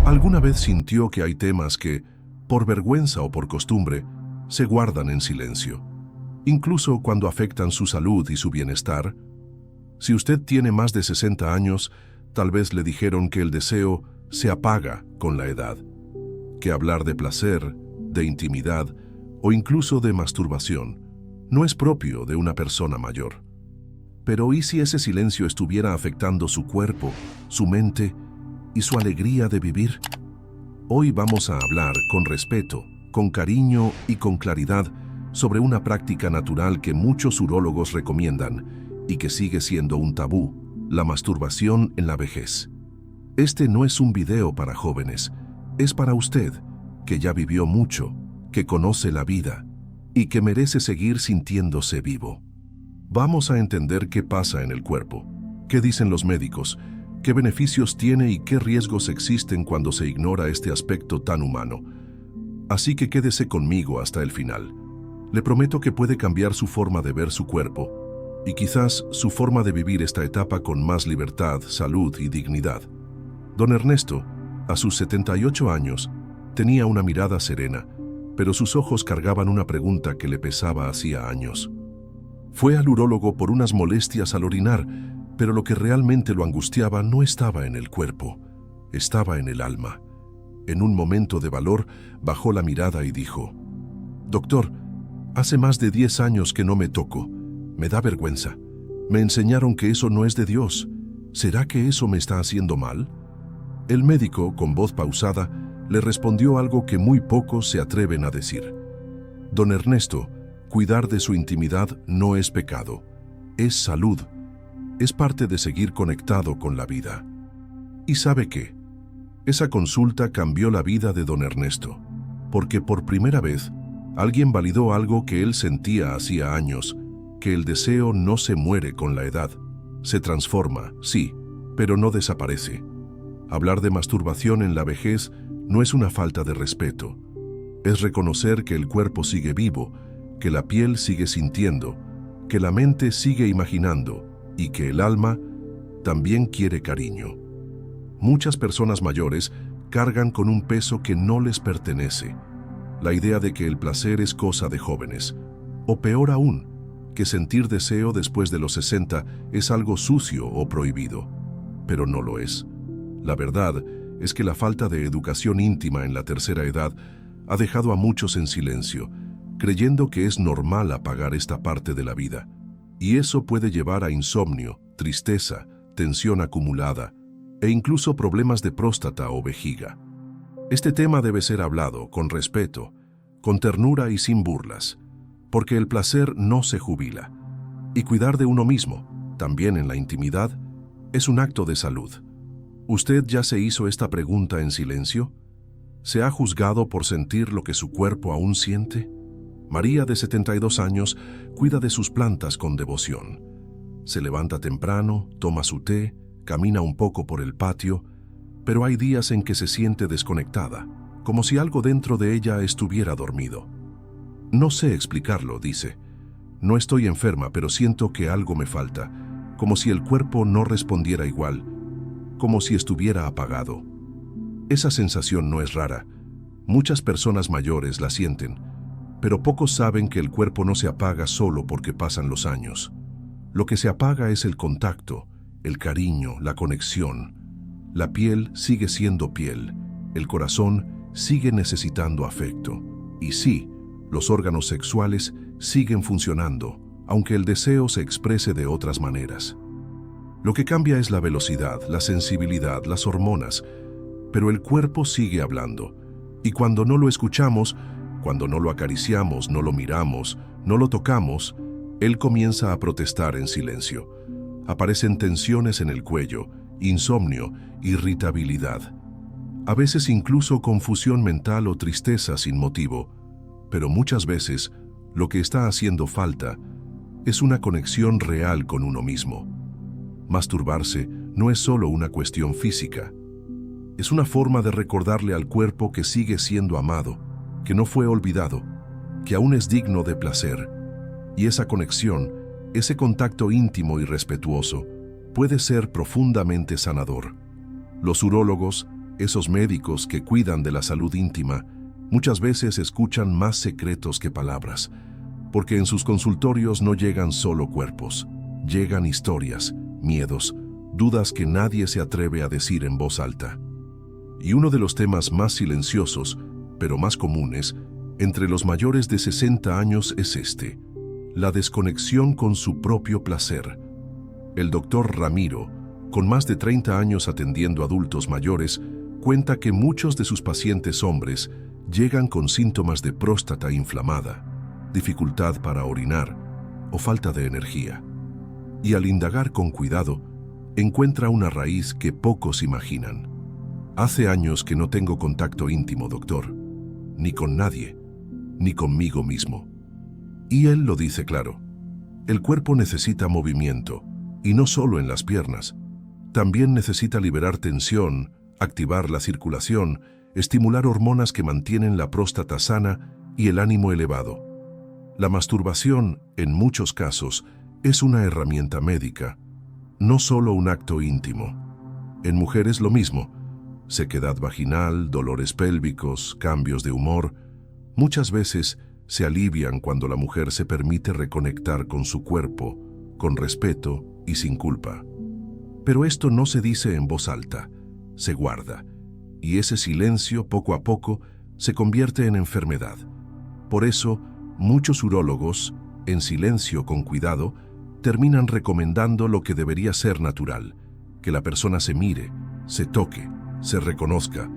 ¿Alguna vez sintió que hay temas que, por vergüenza o por costumbre, se guardan en silencio, incluso cuando afectan su salud y su bienestar? Si usted tiene más de 60 años, tal vez le dijeron que el deseo se apaga con la edad, que hablar de placer, de intimidad o incluso de masturbación no es propio de una persona mayor. Pero ¿y si ese silencio estuviera afectando su cuerpo, su mente y su alegría de vivir? Hoy vamos a hablar con respeto, con cariño y con claridad sobre una práctica natural que muchos urólogos recomiendan y que sigue siendo un tabú: la masturbación en la vejez. Este no es un video para jóvenes, es para usted, que ya vivió mucho, que conoce la vida y que merece seguir sintiéndose vivo. Vamos a entender qué pasa en el cuerpo, qué dicen los médicos, qué beneficios tiene y qué riesgos existen cuando se ignora este aspecto tan humano. Así que quédese conmigo hasta el final. Le prometo que puede cambiar su forma de ver su cuerpo y quizás su forma de vivir esta etapa con más libertad, salud y dignidad. Don Ernesto, a sus 78 años, tenía una mirada serena, pero sus ojos cargaban una pregunta que le pesaba hacía años. Fue al urólogo por unas molestias al orinar, pero lo que realmente lo angustiaba no estaba en el cuerpo, estaba en el alma. En un momento de valor, bajó la mirada y dijo: «Doctor, hace más de 10 años que no me toco. Me da vergüenza. Me enseñaron que eso no es de Dios. ¿Será que eso me está haciendo mal?». El médico, con voz pausada, le respondió algo que muy pocos se atreven a decir: «Don Ernesto, cuidar de su intimidad no es pecado, es salud, es parte de seguir conectado con la vida». ¿Y sabe qué? Esa consulta cambió la vida de don Ernesto, porque por primera vez alguien validó algo que él sentía hacía años: que el deseo no se muere con la edad. Se transforma, sí, pero no desaparece. Hablar de masturbación en la vejez no es una falta de respeto. Es reconocer que el cuerpo sigue vivo, que la piel sigue sintiendo, que la mente sigue imaginando y que el alma también quiere cariño. Muchas personas mayores cargan con un peso que no les pertenece: la idea de que el placer es cosa de jóvenes, o peor aún, que sentir deseo después de los 60 es algo sucio o prohibido. Pero no lo es. La verdad es que la falta de educación íntima en la tercera edad ha dejado a muchos en silencio, creyendo que es normal apagar esta parte de la vida. Y eso puede llevar a insomnio, tristeza, tensión acumulada e incluso problemas de próstata o vejiga. Este tema debe ser hablado con respeto, con ternura y sin burlas, porque el placer no se jubila. Y cuidar de uno mismo, también en la intimidad, es un acto de salud. ¿Usted ya se hizo esta pregunta en silencio? ¿Se ha juzgado por sentir lo que su cuerpo aún siente? María, de 72 años, cuida de sus plantas con devoción. Se levanta temprano, toma su té, camina un poco por el patio, pero hay días en que se siente desconectada, como si algo dentro de ella estuviera dormido. «No sé explicarlo», dice. «No estoy enferma, pero siento que algo me falta, como si el cuerpo no respondiera igual, como si estuviera apagado». Esa sensación no es rara. Muchas personas mayores la sienten, pero pocos saben que el cuerpo no se apaga solo porque pasan los años. Lo que se apaga es el contacto, el cariño, la conexión. La piel sigue siendo piel, el corazón sigue necesitando afecto. Y sí, los órganos sexuales siguen funcionando, aunque el deseo se exprese de otras maneras. Lo que cambia es la velocidad, la sensibilidad, las hormonas, pero el cuerpo sigue hablando. Y cuando no lo escuchamos, cuando no lo acariciamos, no lo miramos, no lo tocamos, él comienza a protestar en silencio. Aparecen tensiones en el cuello, insomnio, irritabilidad. A veces incluso confusión mental o tristeza sin motivo, pero muchas veces lo que está haciendo falta es una conexión real con uno mismo. Masturbarse no es solo una cuestión física. Es una forma de recordarle al cuerpo que sigue siendo amado, que no fue olvidado, que aún es digno de placer. Y esa conexión, ese contacto íntimo y respetuoso, puede ser profundamente sanador. Los urólogos Esos médicos que cuidan de la salud íntima muchas veces escuchan más secretos que palabras, porque en sus consultorios no llegan solo cuerpos, llegan historias, miedos, dudas que nadie se atreve a decir en voz alta. Y uno de los temas más silenciosos, pero más comunes, entre los mayores de 60 años es este: la desconexión con su propio placer. El doctor Ramiro, con más de 30 años atendiendo adultos mayores, cuenta que muchos de sus pacientes hombres llegan con síntomas de próstata inflamada, dificultad para orinar o falta de energía. Y al indagar con cuidado, encuentra una raíz que pocos imaginan. Hace años que no tengo contacto íntimo, doctor, ni con nadie, ni conmigo mismo. Y él lo dice claro: el cuerpo necesita movimiento, y no solo en las piernas. También necesita liberar tensión, activar la circulación, estimular hormonas que mantienen la próstata sana y el ánimo elevado. La masturbación, en muchos casos, es una herramienta médica, no solo un acto íntimo. En mujeres lo mismo: sequedad vaginal, dolores pélvicos, cambios de humor. Muchas veces se alivian cuando la mujer se permite reconectar con su cuerpo, con respeto y sin culpa. Pero esto no se dice en voz alta, se guarda, y ese silencio poco a poco se convierte en enfermedad. Por eso, muchos urólogos, en silencio con cuidado, terminan recomendando lo que debería ser natural: que la persona se mire, se toque, se reconozca,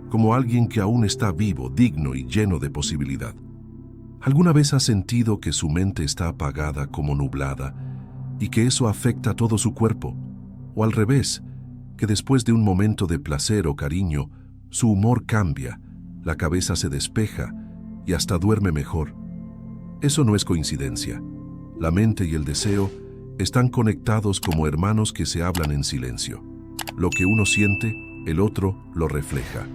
como alguien que aún está vivo, digno y lleno de posibilidad. ¿Alguna vez ha sentido que su mente está apagada, como nublada, y que eso afecta todo su cuerpo? O al revés, que después de un momento de placer o cariño, su humor cambia, la cabeza se despeja y hasta duerme mejor. Eso no es coincidencia. La mente y el deseo están conectados como hermanos que se hablan en silencio. Lo que uno siente, el otro lo refleja.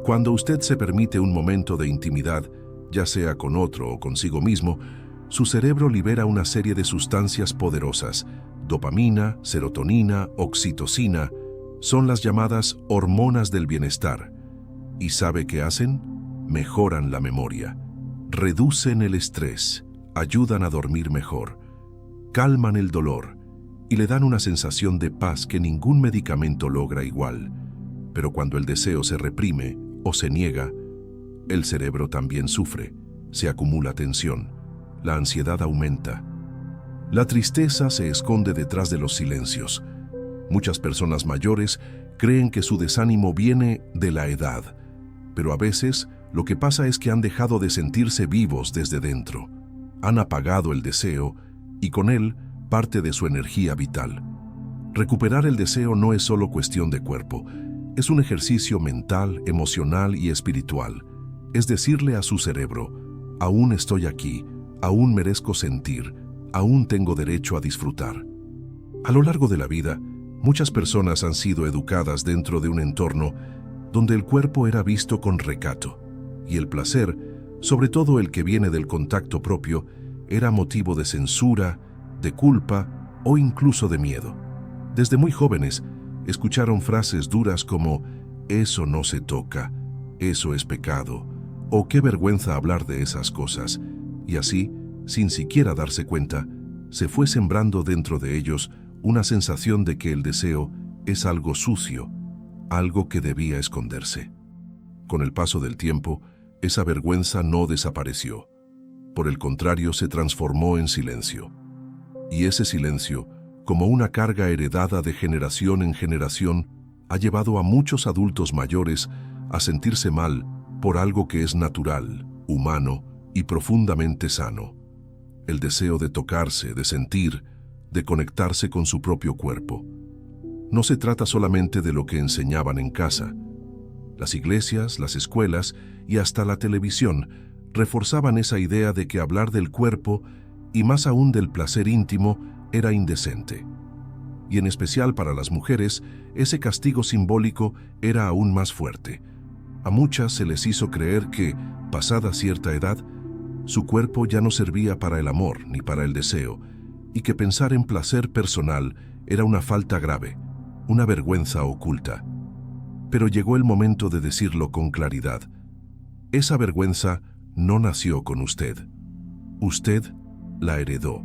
Cuando usted se permite un momento de intimidad, ya sea con otro o consigo mismo, su cerebro libera una serie de sustancias poderosas: dopamina, serotonina, oxitocina. Son las llamadas hormonas del bienestar. ¿Y sabe qué hacen? Mejoran la memoria, reducen el estrés, ayudan a dormir mejor, calman el dolor y le dan una sensación de paz que ningún medicamento logra igual. Pero cuando el deseo se reprime o se niega, el cerebro también sufre, se acumula tensión, la ansiedad aumenta. La tristeza se esconde detrás de los silencios. Muchas personas mayores creen que su desánimo viene de la edad, pero a veces lo que pasa es que han dejado de sentirse vivos desde dentro. Han apagado el deseo y con él parte de su energía vital. Recuperar el deseo no es solo cuestión de cuerpo, es un ejercicio mental, emocional y espiritual. Es decirle a su cerebro: aún estoy aquí, aún merezco sentir, aún tengo derecho a disfrutar. A lo largo de la vida, muchas personas han sido educadas dentro de un entorno donde el cuerpo era visto con recato, y el placer, sobre todo el que viene del contacto propio, era motivo de censura, de culpa o incluso de miedo. Desde muy jóvenes, escucharon frases duras como: eso no se toca, eso es pecado, o qué vergüenza hablar de esas cosas, y así, sin siquiera darse cuenta, se fue sembrando dentro de ellos una sensación de que el deseo es algo sucio, algo que debía esconderse. Con el paso del tiempo, esa vergüenza no desapareció. Por el contrario, se transformó en silencio. Y ese silencio, como una carga heredada de generación en generación, ha llevado a muchos adultos mayores a sentirse mal por algo que es natural, humano y profundamente sano: el deseo de tocarse, de sentir, de conectarse con su propio cuerpo. No se trata solamente de lo que enseñaban en casa. Las iglesias, las escuelas y hasta la televisión reforzaban esa idea de que hablar del cuerpo, y más aún del placer íntimo, era indecente. Y en especial para las mujeres, ese castigo simbólico era aún más fuerte. A muchas se les hizo creer que, pasada cierta edad, su cuerpo ya no servía para el amor ni para el deseo, y que pensar en placer personal era una falta grave, una vergüenza oculta. pero llegó el momento de decirlo con claridad. Esa vergüenza no nació con usted. Usted la heredó.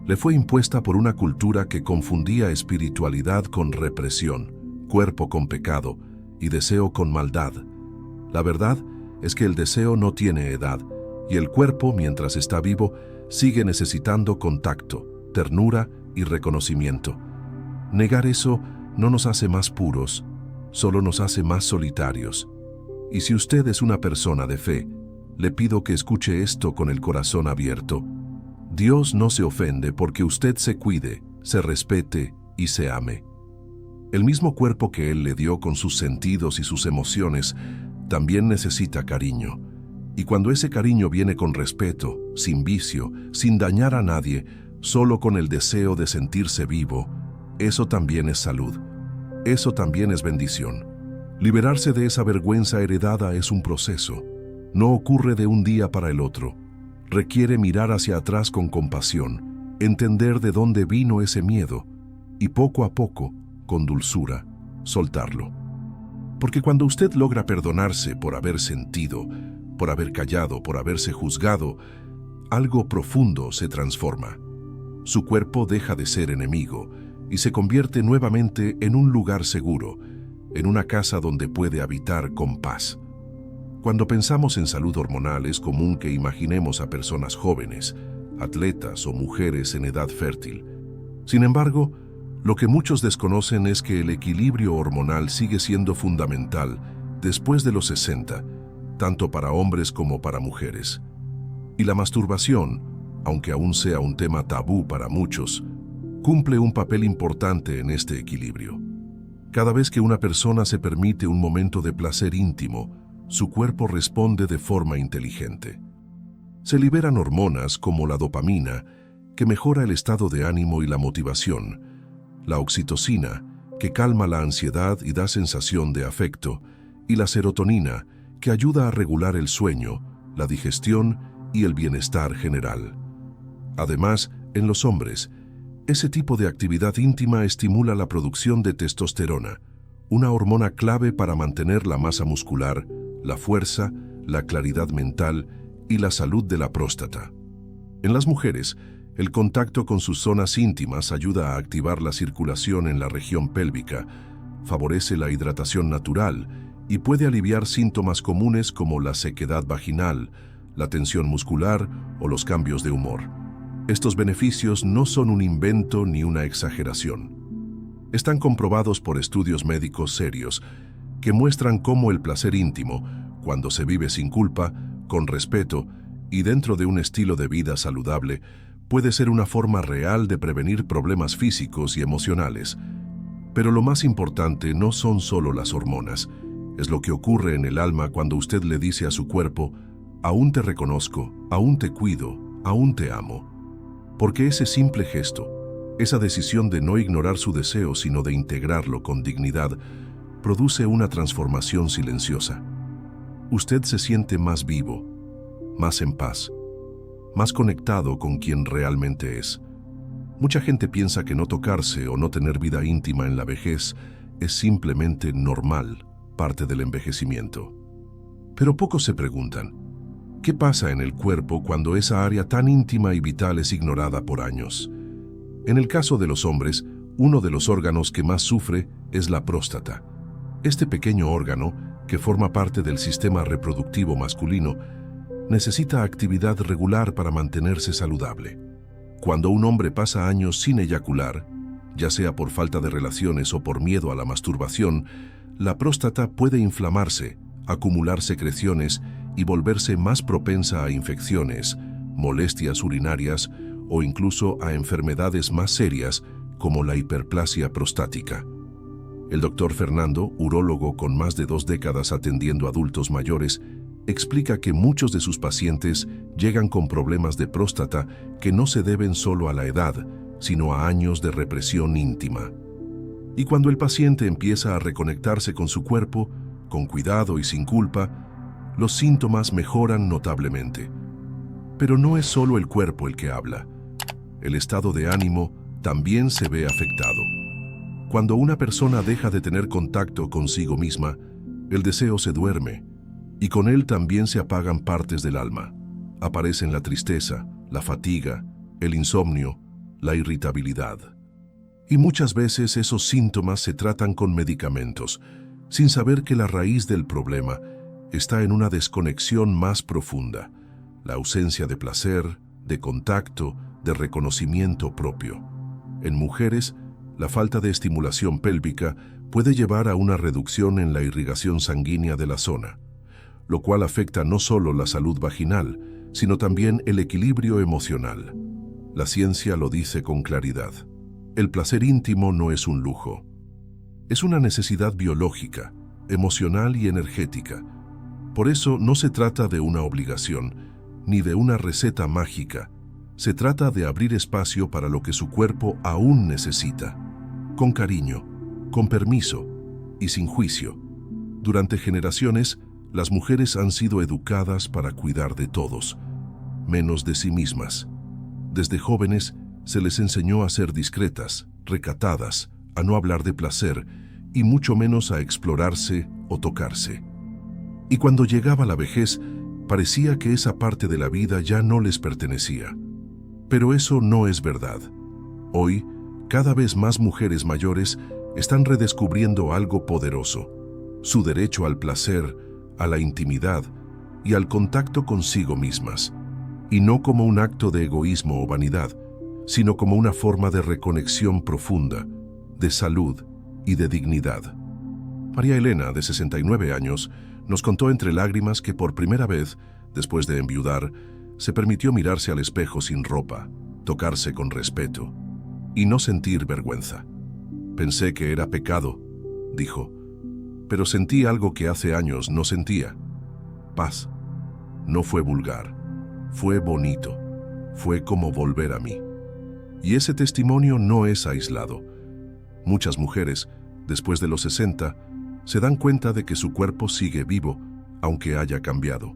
Le fue impuesta por una cultura que confundía espiritualidad con represión, cuerpo con pecado y deseo con maldad. La verdad es que el deseo no tiene edad y el cuerpo, mientras está vivo, sigue necesitando contacto, ternura y reconocimiento. Negar eso no nos hace más puros, solo nos hace más solitarios. Y si usted es una persona de fe, le pido que escuche esto con el corazón abierto. Dios no se ofende porque usted se cuide, se respete y se ame. El mismo cuerpo que Él le dio con sus sentidos y sus emociones también necesita cariño. Y cuando ese cariño viene con respeto, sin vicio, sin dañar a nadie, solo con el deseo de sentirse vivo, eso también es salud. Eso también es bendición. Liberarse de esa vergüenza heredada es un proceso. No ocurre de un día para el otro. Requiere mirar hacia atrás con compasión, entender de dónde vino ese miedo y poco a poco, con dulzura, soltarlo. Porque cuando usted logra perdonarse por haber sentido, por haber callado, por haberse juzgado, algo profundo se transforma. Su cuerpo deja de ser enemigo y se convierte nuevamente en un lugar seguro, en una casa donde puede habitar con paz. Cuando pensamos en salud hormonal es común que imaginemos a personas jóvenes, atletas o mujeres en edad fértil. Sin embargo, lo que muchos desconocen es que el equilibrio hormonal sigue siendo fundamental después de los 60, tanto para hombres como para mujeres. Y la masturbación, aunque aún sea un tema tabú para muchos, cumple un papel importante en este equilibrio. Cada vez que una persona se permite un momento de placer íntimo, su cuerpo responde de forma inteligente. Se liberan hormonas como la dopamina, que mejora el estado de ánimo y la motivación, la oxitocina, que calma la ansiedad y da sensación de afecto, y la serotonina, que ayuda a regular el sueño, la digestión y el bienestar general. Además, en los hombres, ese tipo de actividad íntima estimula la producción de testosterona, una hormona clave para mantener la masa muscular, la fuerza, la claridad mental y la salud de la próstata. En las mujeres, el contacto con sus zonas íntimas ayuda a activar la circulación en la región pélvica, favorece la hidratación natural y puede aliviar síntomas comunes como la sequedad vaginal, la tensión muscular o los cambios de humor. Estos beneficios no son un invento ni una exageración. Están comprobados por estudios médicos serios que muestran cómo el placer íntimo, cuando se vive sin culpa, con respeto y dentro de un estilo de vida saludable, puede ser una forma real de prevenir problemas físicos y emocionales. Pero lo más importante no son solo las hormonas, es lo que ocurre en el alma cuando usted le dice a su cuerpo: aún te reconozco, aún te cuido, aún te amo. Porque ese simple gesto, esa decisión de no ignorar su deseo sino de integrarlo con dignidad, produce una transformación silenciosa. Usted se siente más vivo, más en paz, más conectado con quien realmente es. Mucha gente piensa que no tocarse o no tener vida íntima en la vejez es simplemente normal, parte del envejecimiento. Pero pocos se preguntan, ¿qué pasa en el cuerpo cuando esa área tan íntima y vital es ignorada por años? En el caso de los hombres, uno de los órganos que más sufre es la próstata. Este pequeño órgano, que forma parte del sistema reproductivo masculino, necesita actividad regular para mantenerse saludable. Cuando un hombre pasa años sin eyacular, ya sea por falta de relaciones o por miedo a la masturbación, la próstata puede inflamarse, acumular secreciones y volverse más propensa a infecciones, molestias urinarias o incluso a enfermedades más serias como la hiperplasia prostática. El doctor Fernando, urólogo con más de 2 décadas atendiendo adultos mayores, explica que muchos de sus pacientes llegan con problemas de próstata que no se deben solo a la edad, sino a años de represión íntima. Y cuando el paciente empieza a reconectarse con su cuerpo, con cuidado y sin culpa, los síntomas mejoran notablemente. Pero no es solo el cuerpo el que habla. El estado de ánimo también se ve afectado. Cuando una persona deja de tener contacto consigo misma, el deseo se duerme, y con él también se apagan partes del alma. Aparecen la tristeza, la fatiga, el insomnio, la irritabilidad. Y muchas veces esos síntomas se tratan con medicamentos, sin saber que la raíz del problema está en una desconexión más profunda, la ausencia de placer, de contacto, de reconocimiento propio. En mujeres, la falta de estimulación pélvica puede llevar a una reducción en la irrigación sanguínea de la zona, lo cual afecta no solo la salud vaginal, sino también el equilibrio emocional. La ciencia lo dice con claridad. El placer íntimo no es un lujo. Es una necesidad biológica, emocional y energética. Por eso no se trata de una obligación, ni de una receta mágica. Se trata de abrir espacio para lo que su cuerpo aún necesita, con cariño, con permiso y sin juicio. Durante generaciones, las mujeres han sido educadas para cuidar de todos, menos de sí mismas. Desde jóvenes se les enseñó a ser discretas, recatadas, a no hablar de placer y mucho menos a explorarse o tocarse. Y cuando llegaba la vejez, parecía que esa parte de la vida ya no les pertenecía. Pero eso no es verdad. Hoy, cada vez más mujeres mayores están redescubriendo algo poderoso: su derecho al placer, a la intimidad y al contacto consigo mismas, y no como un acto de egoísmo o vanidad, sino como una forma de reconexión profunda, de salud y de dignidad. María Elena, de 69 años, nos contó entre lágrimas que por primera vez, después de enviudar, se permitió mirarse al espejo sin ropa, tocarse con respeto y no sentir vergüenza. Pensé que era pecado, dijo, pero sentí algo que hace años no sentía: paz. No fue vulgar, fue bonito, fue como volver a mí. Y ese testimonio no es aislado. Muchas mujeres, después de los 60, se dan cuenta de que su cuerpo sigue vivo, aunque haya cambiado.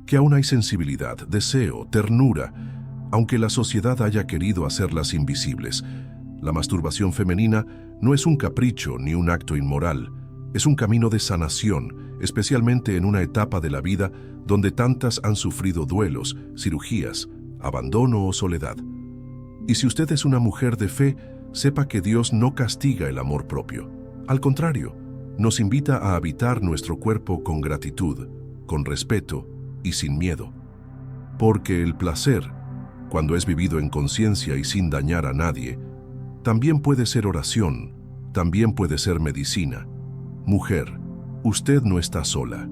Que aún hay sensibilidad, deseo, ternura, aunque la sociedad haya querido hacerlas invisibles. La masturbación femenina no es un capricho ni un acto inmoral, es un camino de sanación, especialmente en una etapa de la vida donde tantas han sufrido duelos, cirugías, abandono o soledad. Y si usted es una mujer de fe, sepa que Dios no castiga el amor propio. Al contrario, nos invita a habitar nuestro cuerpo con gratitud, con respeto y sin miedo. Porque el placer, cuando es vivido en conciencia y sin dañar a nadie, también puede ser oración, también puede ser medicina. Mujer, usted no está sola,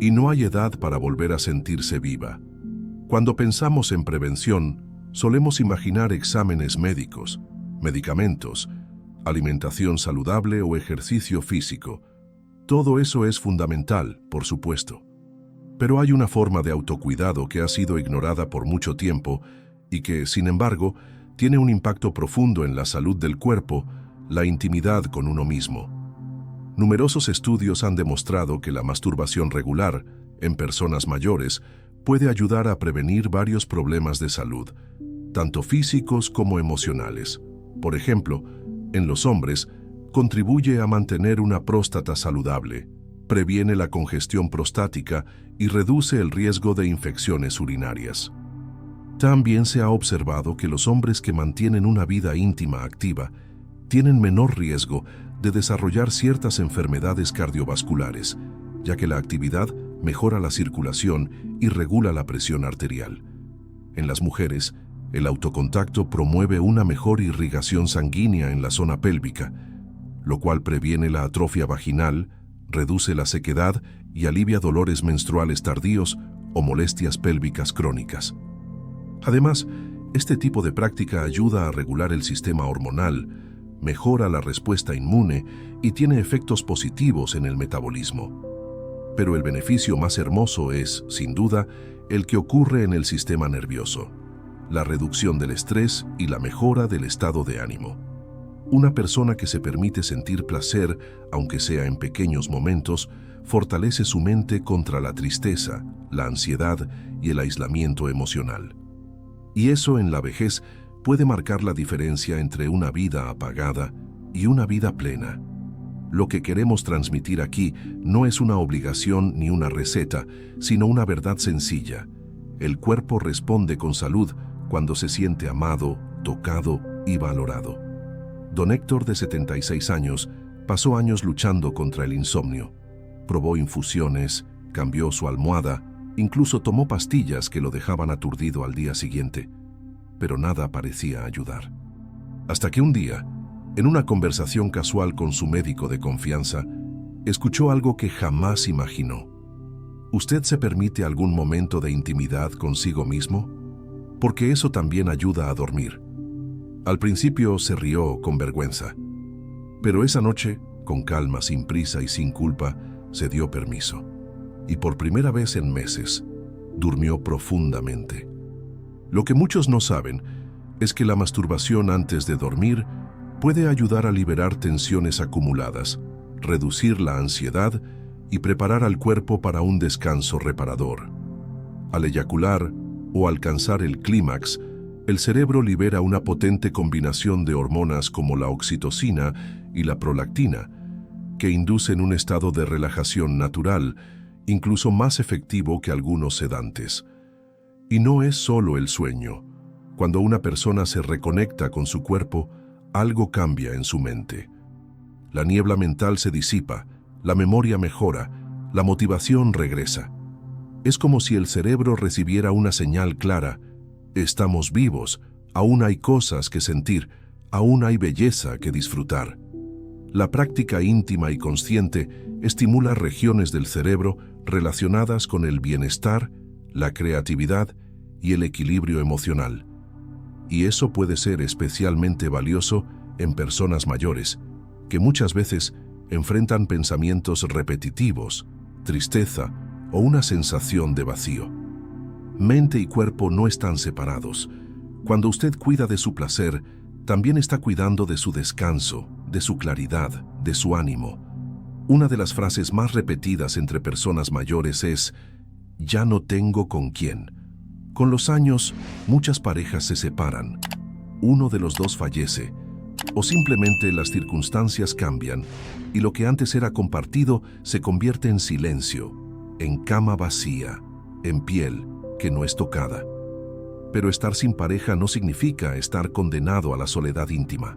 y no hay edad para volver a sentirse viva. Cuando pensamos en prevención, solemos imaginar exámenes médicos, medicamentos, alimentación saludable o ejercicio físico. Todo eso es fundamental, por supuesto. Pero hay una forma de autocuidado que ha sido ignorada por mucho tiempo y que, sin embargo, tiene un impacto profundo en la salud del cuerpo: la intimidad con uno mismo. Numerosos estudios han demostrado que la masturbación regular, en personas mayores, puede ayudar a prevenir varios problemas de salud, tanto físicos como emocionales. Por ejemplo, en los hombres, contribuye a mantener una próstata saludable, previene la congestión prostática y reduce el riesgo de infecciones urinarias. También se ha observado que los hombres que mantienen una vida íntima activa tienen menor riesgo de desarrollar ciertas enfermedades cardiovasculares, ya que la actividad mejora la circulación y regula la presión arterial. En las mujeres, el autocontacto promueve una mejor irrigación sanguínea en la zona pélvica, lo cual previene la atrofia vaginal, reduce la sequedad y alivia dolores menstruales tardíos o molestias pélvicas crónicas. Además, este tipo de práctica ayuda a regular el sistema hormonal, mejora la respuesta inmune y tiene efectos positivos en el metabolismo. Pero el beneficio más hermoso es, sin duda, el que ocurre en el sistema nervioso: la reducción del estrés y la mejora del estado de ánimo. Una persona que se permite sentir placer, aunque sea en pequeños momentos, fortalece su mente contra la tristeza, la ansiedad y el aislamiento emocional. Y eso en la vejez puede marcar la diferencia entre una vida apagada y una vida plena. Lo que queremos transmitir aquí no es una obligación ni una receta, sino una verdad sencilla. El cuerpo responde con salud cuando se siente amado, tocado y valorado. Don Héctor, de 76 años, pasó años luchando contra el insomnio. Probó infusiones, cambió su almohada, incluso tomó pastillas que lo dejaban aturdido al día siguiente, pero nada parecía ayudar. Hasta que un día, en una conversación casual con su médico de confianza, escuchó algo que jamás imaginó. ¿Usted se permite algún momento de intimidad consigo mismo? Porque eso también ayuda a dormir. Al principio se rió con vergüenza, pero esa noche, con calma, sin prisa y sin culpa, se dio permiso. Y por primera vez en meses, durmió profundamente. Lo que muchos no saben es que la masturbación antes de dormir puede ayudar a liberar tensiones acumuladas, reducir la ansiedad y preparar al cuerpo para un descanso reparador. Al eyacular o alcanzar el clímax, el cerebro libera una potente combinación de hormonas como la oxitocina y la prolactina, que inducen un estado de relajación natural, incluso más efectivo que algunos sedantes. Y no es solo el sueño. Cuando una persona se reconecta con su cuerpo, algo cambia en su mente. La niebla mental se disipa, la memoria mejora, la motivación regresa. Es como si el cerebro recibiera una señal clara: estamos vivos, aún hay cosas que sentir, aún hay belleza que disfrutar. La práctica íntima y consciente estimula regiones del cerebro relacionadas con el bienestar, la creatividad y el equilibrio emocional. Y eso puede ser especialmente valioso en personas mayores, que muchas veces enfrentan pensamientos repetitivos, tristeza o una sensación de vacío. Mente y cuerpo no están separados. Cuando usted cuida de su placer, también está cuidando de su descanso, de su claridad, de su ánimo. Una de las frases más repetidas entre personas mayores es: ya no tengo con quién. Con los años, muchas parejas se separan. Uno de los dos fallece, o simplemente las circunstancias cambian, y lo que antes era compartido se convierte en silencio, en cama vacía, en piel que no es tocada. Pero estar sin pareja no significa estar condenado a la soledad íntima.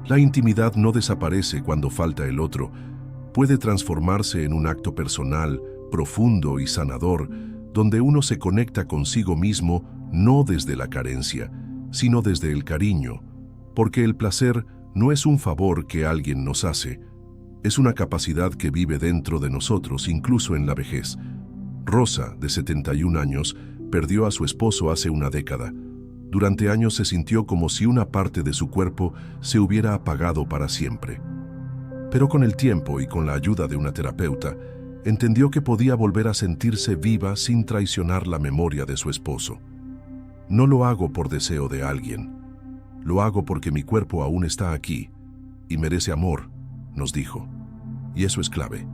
La intimidad no desaparece cuando falta el otro. Puede transformarse en un acto personal, profundo y sanador, donde uno se conecta consigo mismo no desde la carencia, sino desde el cariño, porque el placer no es un favor que alguien nos hace, es una capacidad que vive dentro de nosotros, incluso en la vejez. Rosa, de 71 años, perdió a su esposo hace una década. Durante años se sintió como si una parte de su cuerpo se hubiera apagado para siempre. Pero con el tiempo y con la ayuda de una terapeuta, entendió que podía volver a sentirse viva sin traicionar la memoria de su esposo. No lo hago por deseo de alguien. Lo hago porque mi cuerpo aún está aquí y merece amor, nos dijo. Y eso es clave.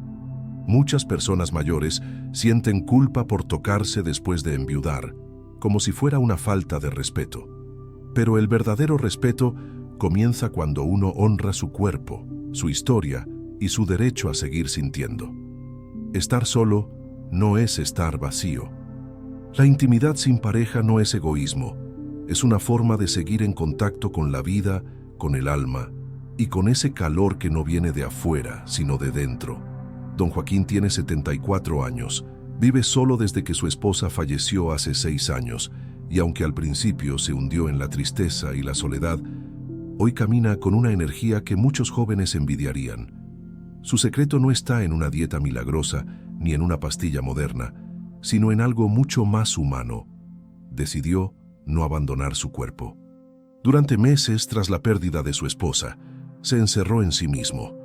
Muchas personas mayores sienten culpa por tocarse después de enviudar, como si fuera una falta de respeto. Pero el verdadero respeto comienza cuando uno honra su cuerpo, su historia y su derecho a seguir sintiendo. Estar solo no es estar vacío. La intimidad sin pareja no es egoísmo, es una forma de seguir en contacto con la vida, con el alma y con ese calor que no viene de afuera, sino de dentro. Don Joaquín tiene 74 años, vive solo desde que su esposa falleció hace 6 años, y aunque al principio se hundió en la tristeza y la soledad, hoy camina con una energía que muchos jóvenes envidiarían. Su secreto no está en una dieta milagrosa ni en una pastilla moderna, sino en algo mucho más humano. Decidió no abandonar su cuerpo. Durante meses, tras la pérdida de su esposa, se encerró en sí mismo.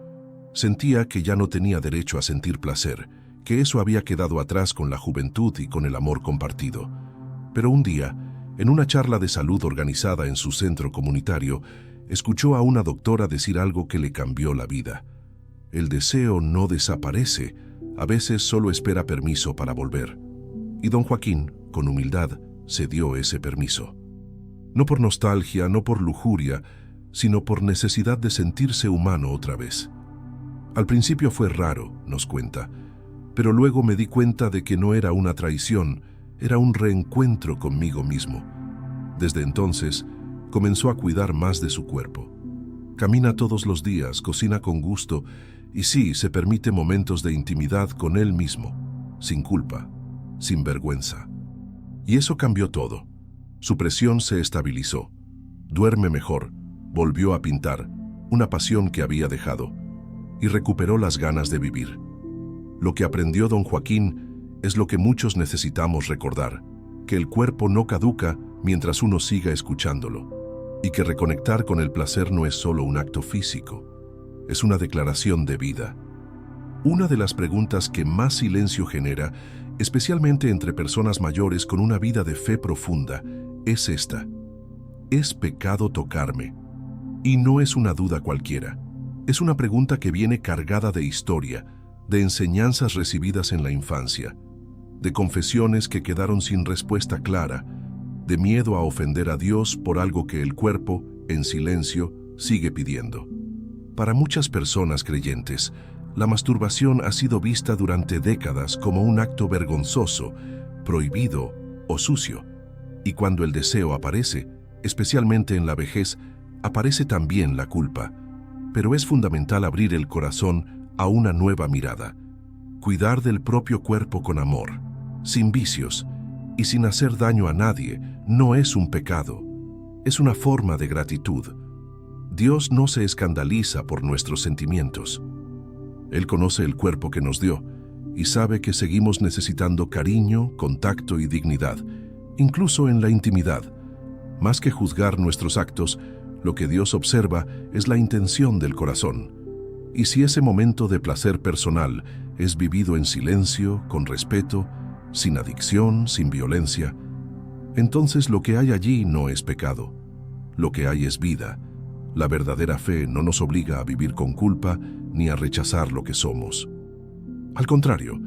Sentía que ya no tenía derecho a sentir placer, que eso había quedado atrás con la juventud y con el amor compartido. Pero un día, en una charla de salud organizada en su centro comunitario, escuchó a una doctora decir algo que le cambió la vida. El deseo no desaparece, a veces solo espera permiso para volver. Y don Joaquín, con humildad, se dio ese permiso. No por nostalgia, no por lujuria, sino por necesidad de sentirse humano otra vez. Al principio fue raro, nos cuenta, pero luego me di cuenta de que no era una traición, era un reencuentro conmigo mismo. Desde entonces, comenzó a cuidar más de su cuerpo. Camina todos los días, cocina con gusto y sí, se permite momentos de intimidad con él mismo, sin culpa, sin vergüenza. Y eso cambió todo. Su presión se estabilizó. Duerme mejor, volvió a pintar, una pasión que había dejado, y recuperó las ganas de vivir. Lo que aprendió don Joaquín es lo que muchos necesitamos recordar, que el cuerpo no caduca mientras uno siga escuchándolo, y que reconectar con el placer no es solo un acto físico, es una declaración de vida. Una de las preguntas que más silencio genera, especialmente entre personas mayores con una vida de fe profunda, es esta: ¿es pecado tocarme? Y no es una duda cualquiera. Es una pregunta que viene cargada de historia, de enseñanzas recibidas en la infancia, de confesiones que quedaron sin respuesta clara, de miedo a ofender a Dios por algo que el cuerpo, en silencio, sigue pidiendo. Para muchas personas creyentes, la masturbación ha sido vista durante décadas como un acto vergonzoso, prohibido o sucio, y cuando el deseo aparece, especialmente en la vejez, aparece también la culpa. Pero es fundamental abrir el corazón a una nueva mirada, cuidar del propio cuerpo con amor, sin vicios y sin hacer daño a nadie. No es un pecado, es una forma de gratitud. Dios no se escandaliza por nuestros sentimientos. Él conoce el cuerpo que nos dio y sabe que seguimos necesitando cariño, contacto y dignidad, incluso en la intimidad. Más que juzgar nuestros actos, lo que Dios observa es la intención del corazón. Y si ese momento de placer personal es vivido en silencio, con respeto, sin adicción, sin violencia, entonces lo que hay allí no es pecado. Lo que hay es vida. La verdadera fe no nos obliga a vivir con culpa ni a rechazar lo que somos. Al contrario,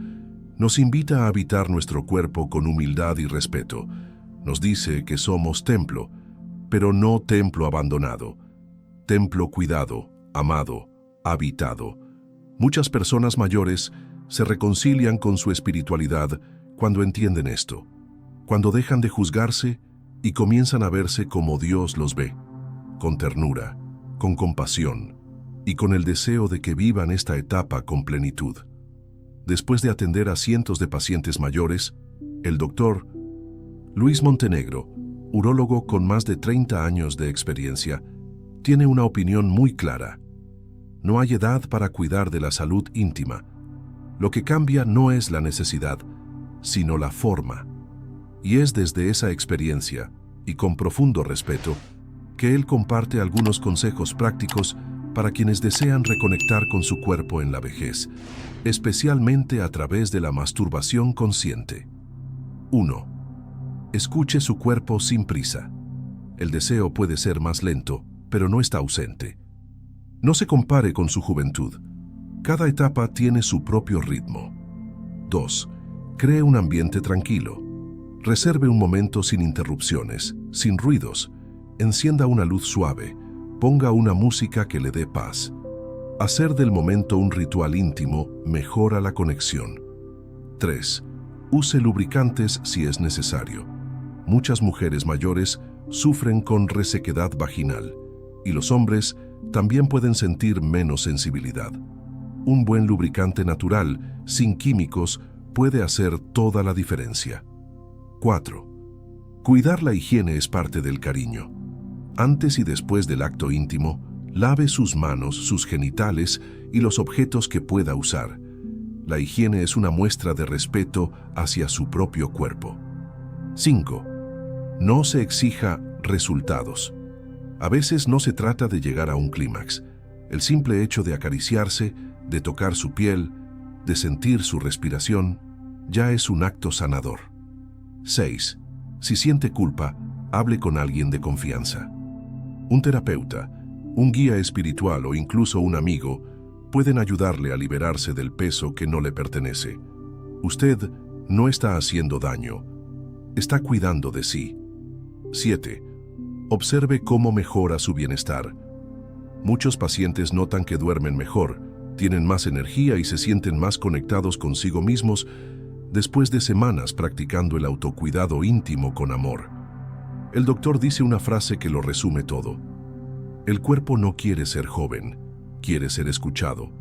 nos invita a habitar nuestro cuerpo con humildad y respeto. Nos dice que somos templo, pero no templo abandonado. Templo cuidado, amado, habitado. Muchas personas mayores se reconcilian con su espiritualidad cuando entienden esto, cuando dejan de juzgarse y comienzan a verse como Dios los ve, con ternura, con compasión y con el deseo de que vivan esta etapa con plenitud. Después de atender a cientos de pacientes mayores, el doctor Luis Montenegro, urólogo con más de 30 años de experiencia, tiene una opinión muy clara. No hay edad para cuidar de la salud íntima. Lo que cambia no es la necesidad, sino la forma. Y es desde esa experiencia, y con profundo respeto, que él comparte algunos consejos prácticos para quienes desean reconectar con su cuerpo en la vejez, especialmente a través de la masturbación consciente. 1. Escuche su cuerpo sin prisa. El deseo puede ser más lento, pero no está ausente. No se compare con su juventud. Cada etapa tiene su propio ritmo. 2. Cree un ambiente tranquilo. Reserve un momento sin interrupciones, sin ruidos. Encienda una luz suave. Ponga una música que le dé paz. Hacer del momento un ritual íntimo mejora la conexión. 3. Use lubricantes si es necesario. Muchas mujeres mayores sufren con resequedad vaginal y los hombres también pueden sentir menos sensibilidad. Un buen lubricante natural, sin químicos, puede hacer toda la diferencia. 4. Cuidar la higiene es parte del cariño. Antes y después del acto íntimo, lave sus manos, sus genitales y los objetos que pueda usar. La higiene es una muestra de respeto hacia su propio cuerpo. 5. No se exija resultados. A veces no se trata de llegar a un clímax. El simple hecho de acariciarse, de tocar su piel, de sentir su respiración, ya es un acto sanador. 6. Si siente culpa, hable con alguien de confianza. Un terapeuta, un guía espiritual o incluso un amigo pueden ayudarle a liberarse del peso que no le pertenece. Usted no está haciendo daño, está cuidando de sí. 7. Observe cómo mejora su bienestar, Muchos pacientes notan que duermen mejor, tienen más energía y se sienten más conectados consigo mismos después de semanas practicando el autocuidado íntimo con amor. El doctor dice una frase que lo resume todo. El cuerpo no quiere ser joven, quiere ser escuchado.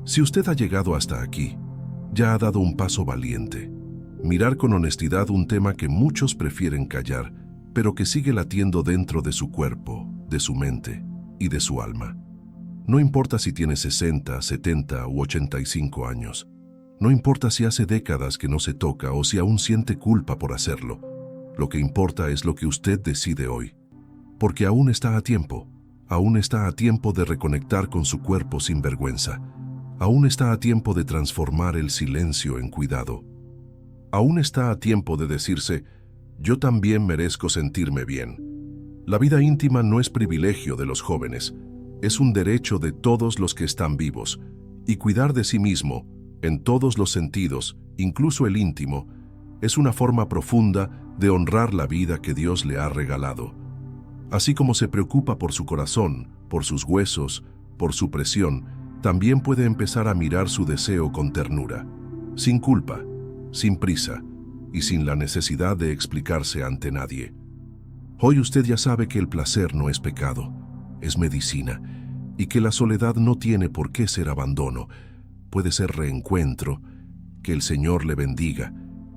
Si usted ha llegado hasta aquí, ya ha dado un paso valiente. Mirar con honestidad un tema que muchos prefieren callar, pero que sigue latiendo dentro de su cuerpo, de su mente y de su alma. No importa si tiene 60, 70 u 85 años. No importa si hace décadas que no se toca o si aún siente culpa por hacerlo. Lo que importa es lo que usted decide hoy. Porque aún está a tiempo. Aún está a tiempo de reconectar con su cuerpo sin vergüenza. Aún está a tiempo de transformar el silencio en cuidado. Aún está a tiempo de decirse, yo también merezco sentirme bien. La vida íntima no es privilegio de los jóvenes, es un derecho de todos los que están vivos, y cuidar de sí mismo, en todos los sentidos, incluso el íntimo, es una forma profunda de honrar la vida que Dios le ha regalado. Así como se preocupa por su corazón, por sus huesos, por su presión, también puede empezar a mirar su deseo con ternura, sin culpa, sin prisa y sin la necesidad de explicarse ante nadie. Hoy usted ya sabe que el placer no es pecado, es medicina, y que la soledad no tiene por qué ser abandono, puede ser reencuentro. Que el Señor le bendiga,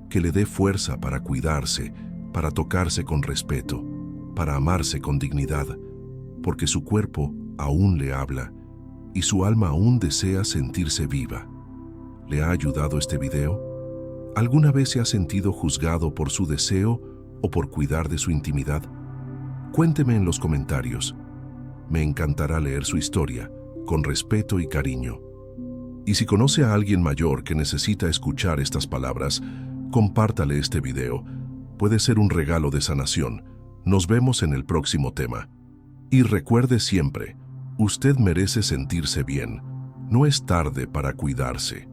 que le dé fuerza para cuidarse, para tocarse con respeto, para amarse con dignidad, porque su cuerpo aún le habla y su alma aún desea sentirse viva. ¿Le ha ayudado este video? ¿Alguna vez se ha sentido juzgado por su deseo o por cuidar de su intimidad? Cuénteme en los comentarios. Me encantará leer su historia, con respeto y cariño. Y si conoce a alguien mayor que necesita escuchar estas palabras, compártale este video. Puede ser un regalo de sanación. Nos vemos en el próximo tema. Y recuerde siempre, usted merece sentirse bien. No es tarde para cuidarse.